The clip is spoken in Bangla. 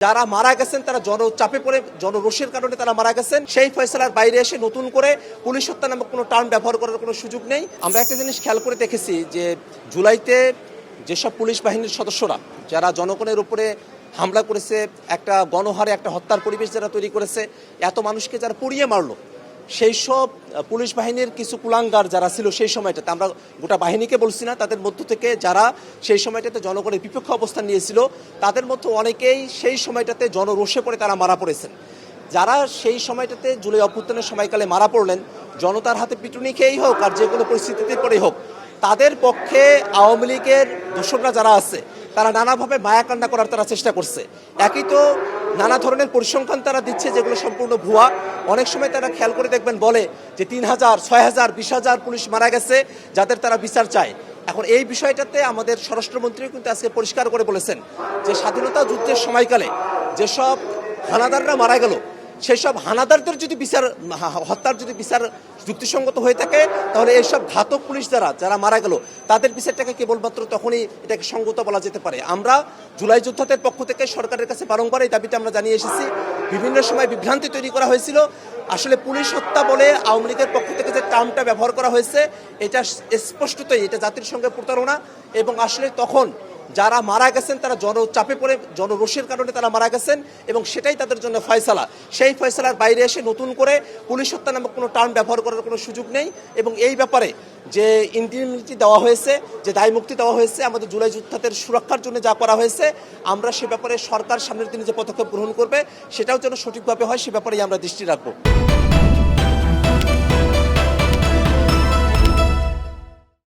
যারা মারা গেছেন তারা জনচাপে পড়ে জনরোষের কারণে তারা মারা গেছেন। সেই ফয়সালার বাইরে এসে নতুন করে পুলিশ হত্যা নামক কোনো টার্ম ব্যবহার করার কোনো সুযোগ নেই। আমরা একটা জিনিস খেয়াল করে দেখেছি যে জুলাইতে যেসব পুলিশ বাহিনীর সদস্যরা যারা জনগণের উপরে হামলা করেছে, একটা গণহারে একটা হত্যার পরিবেশ যারা তৈরি করেছে, এত মানুষকে যারা পুড়িয়ে মারলো, সেই সব পুলিশ বাহিনীর কিছু কুলাঙ্গার যারা ছিল সেই সময়টাতে, আমরা গোটা বাহিনীকে বলছি না, তাদের মধ্য থেকে যারা সেই সময়টাতে জনগণের বিপক্ষে অবস্থান নিয়েছিল, তাদের মধ্যে অনেকেই সেই সময়টাতে জনরোষে পড়ে তারা মারা পড়েছেন। যারা সেই সময়টাতে জুলাই অভ্যুত্থানের সময়কালে মারা পড়লেন, জনতার হাতে পিটুনি খেয়েই হোক আর যে কোনো পরিস্থিতিতে পরেই হোক, তাদের পক্ষে আওয়ামী লীগের দোসররা যারা আছে তারা নানাভাবে মায়াকান্না করার তারা চেষ্টা করছে। একই তো নানা ধরনের পরিসংখ্যান তারা দিচ্ছে যেগুলো সম্পূর্ণ ভুয়া। অনেক সময় তারা খেয়াল করে দেখবেন বলে যে 3000, 6000, 20,000 পুলিশ মারা গেছে যাদের তারা বিচার চায়। এখন এই বিষয়টাতে আমাদের স্বরাষ্ট্রমন্ত্রীও কিন্তু আজকে পরিষ্কার করে বলেছেন যে স্বাধীনতা যুদ্ধের সময়কালে যেসব হানাদাররা মারা গেল, সেই সব হানাদারদের যদি বিচার, হত্যার যদি বিচার যুক্তিসঙ্গত হয়ে থাকে, তাহলে এইসব ঘাতক পুলিশ যারা মারা গেল তাদের বিচারটাকে কেবলমাত্র তখনই এটাকে সঙ্গত বলা যেতে পারে। আমরা জুলাই যোদ্ধাদের পক্ষ থেকে সরকারের কাছে বারংবার এই দাবিটা আমরা জানিয়ে এসেছি। বিভিন্ন সময় বিভ্রান্তি তৈরি করা হয়েছিল। আসলে পুলিশ হত্যা বলে আওয়ামী লীগের পক্ষ থেকে যে টার্মটা ব্যবহার করা হয়েছে, এটা স্পষ্টতই এটা জাতির সঙ্গে প্রতারণা। এবং আসলে তখন যারা মারা গেছেন তারা জনচাপে পড়ে জনরোষের কারণে তারা মারা গেছেন এবং সেটাই তাদের জন্য ফয়সালা। সেই ফয়সালার বাইরে এসে নতুন করে পুলিশ হত্যা নামক কোনো টার্ম ব্যবহার করার কোনো সুযোগ নেই। এবং এই ব্যাপারে যে ইন্ডিমনিটি দেওয়া হয়েছে, যে দায় মুক্তি দেওয়া হয়েছে, আমাদের জুলাই যোদ্ধাদের সুরক্ষার জন্য যা করা হয়েছে, আমরা সে ব্যাপারে সরকার সামনের দিনে যে পদক্ষেপ গ্রহণ করবে সেটাও যেন সঠিকভাবে হয়, সে ব্যাপারেই আমরা দৃষ্টি রাখবো।